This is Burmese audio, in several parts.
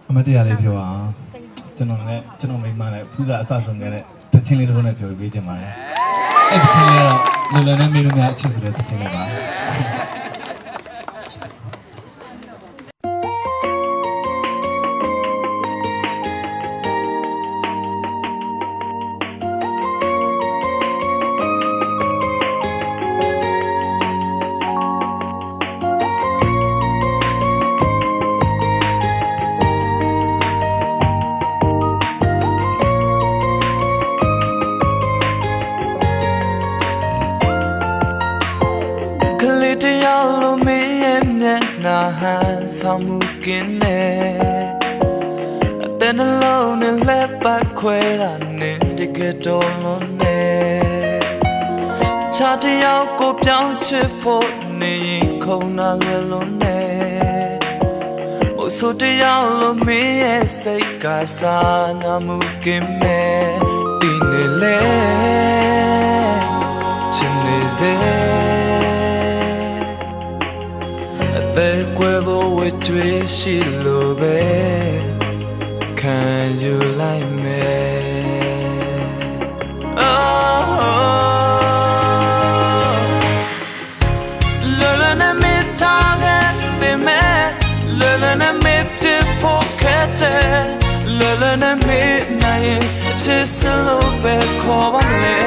အမတရားလေးပြောအောင်ကျွန်တော်မိမနဲ့ဖူးစာအဆဆုံးခဲ့တဲ့တချင်းလေးတစ်ခုနဲ့ပြောပေးချင်ပါတယ်အဲ့တချင်းလေးကတော့လွယ်လွယ်နဲ့မေးလို့မရအချစ်ဆိုတဲ့တချင်းလေးပါဆောင်မှုကင်းနေအတဲ့နှလုံးနဲ့လက်ပတ်ခွဲတာနဲ့တကယ်တော်လုံးနေချာတယောက်ကိုပြောင်းချစ်ဖို့နေရင်ခုံနာလွယ်လုံးနေမို့ဆိုတယောက်လိုမင်းရဲ့စိတ်ကစားနာမှုကင်းမဲ့ဒီနေလေချင်နေစေတဲ့ကွယ်ဖို့ဝတ်တွေရှိလို့ပဲခံယူလိုက်မယ်လောလနဲ့မထားခဲ့ပေမဲ့လောလနဲ့မပြဖို့ခဲ့တဲ့လောလနဲ့မနိုင်ချစ်စလို့ပဲခေါ်ပါလေ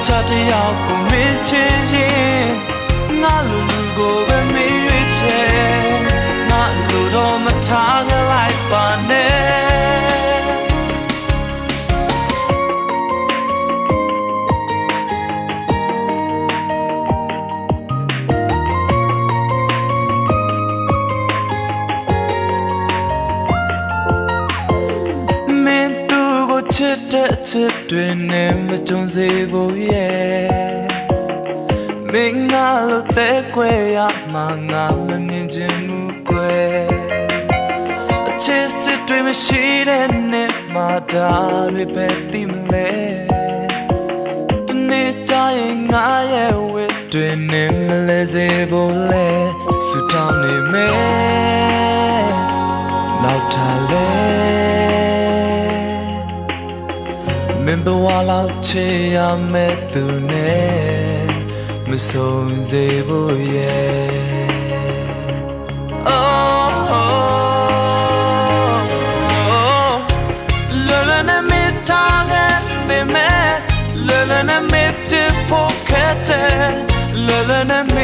ချာတယောက်ကိုမချစ်ရင်ငါလူကိုပဲမေးရွေးချယ်ငါလူတော့မထားကြလိုက်ပါနဲ့မင်းသူကိုချစ်တဲ့ချစ်တွေနဲ့မကြုံစေဖို့ရဲ့မင်းငါလို့တဲ့ကွယ်ရမှာငါမမြင်ချင်ဘူးကွယ်အချစ်စစ်တွေမရှိတဲ့နေ့မှာဒါတွေပဲသိမလဲဒီနေ့တိုင်းငါရဲ့ဝတ်တွေနဲ့မလဲစေဖို့လဲဆူတောင်းနေမယ်နောက်ထားလဲမင်းဘဝလောက်ချေရမယ့်သူနဲ့မဆုံးစေဖို့ရဲ့လောလနဲ့မထားခဲ့ပေမဲ့လောလနဲ့မပြဖို့ခဲ့တဲ့လောလနဲ့မ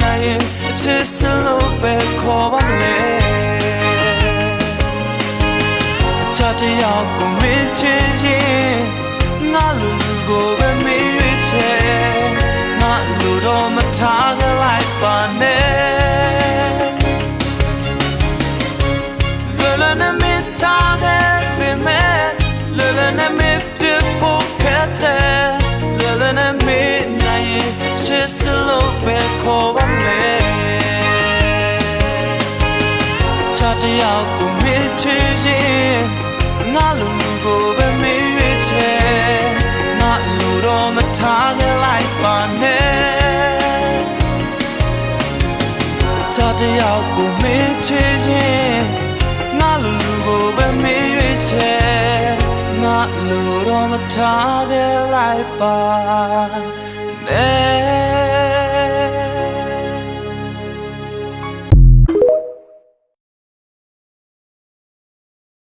နိုင်ချစ်စလို့ပဲခေါ်ပါလေချာတယောက်ကိုမချစ်ရင်ငါလူကိုပဲမေးရွေးချယ်ငါလူတော့မထားကြလိုက်ပါနဲ့လောလနဲ့မထားခဲ့ပေမဲ့လောလနဲ့မပြဖို့ခဲ့တဲ့လောလနဲ့မနိုင်ချစ်စလို့ပဲခေါ်ပါလေချာတယောက်ကိုမချစ်ရင်ငါလူကိုပဲမေးရွေးချယ်ငါလူတော့မထားကြလိုက်ပါနဲ့ချာတယောက်ကိုမေးချစ်ရင်ငါလူကိုပဲမေးရွေးချယ်ငါလူတော့မထားကြလိုက်ပါနဲ့